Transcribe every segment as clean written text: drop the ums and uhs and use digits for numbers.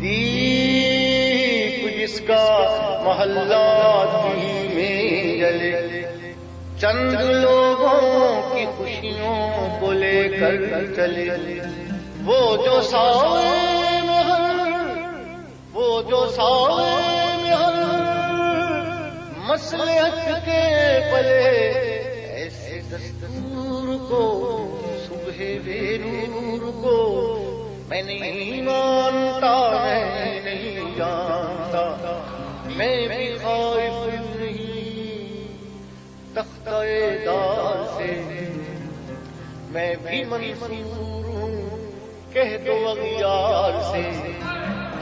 دیپ جس کا محلہ میں جلے، چند لوگوں کی خوشیوں کو لے کر چلے، وہ جو سائے میں ہر مصلحت کے پلے، ایسے دستور کو صبح بے نور کو میں نہیں مانتا، میں نہیں جانتا، میں بھی خائف نہیں تختہ دار سے، میں بھی منصور ہوں کہہ دو اغیار سے،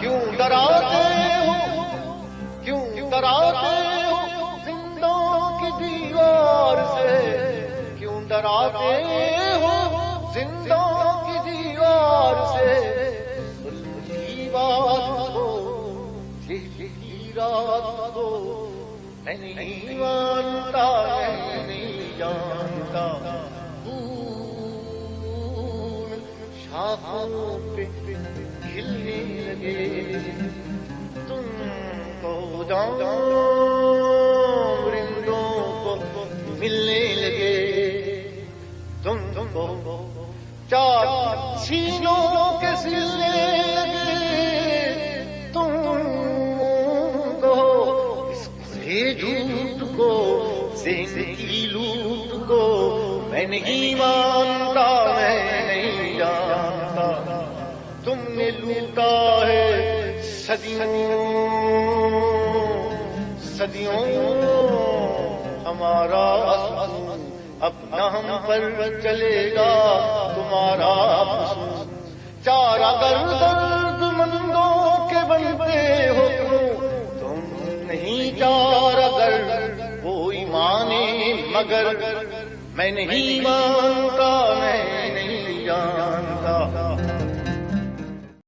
کیوں ڈراتے ہو زندوں کی دیوار سے، کیوں ڈراتے ہو زندوں کی دیوار سے، رات کو میں نہیں مانتا، میں نہیں جانتا، پھول شاخوں پہ کھلنے لگے، تم کو جاؤ رندوں کو ملنے لگے، تم کو چار سینوں کے سلنے لگے، تم جھوٹ کو زندگی لوٹ کو میں نہیں مانتا، میں نہیں جانتا، تم نے لوٹا ہے صدیوں ہمارا افسوس، اب نہ ہم پر چلے گا تمہارا افسوس، چار اگر درد مندوں کے بنتے ہو تم نہیں، چار اگر کوئی مانے مگر میں نہیں مانتا، میں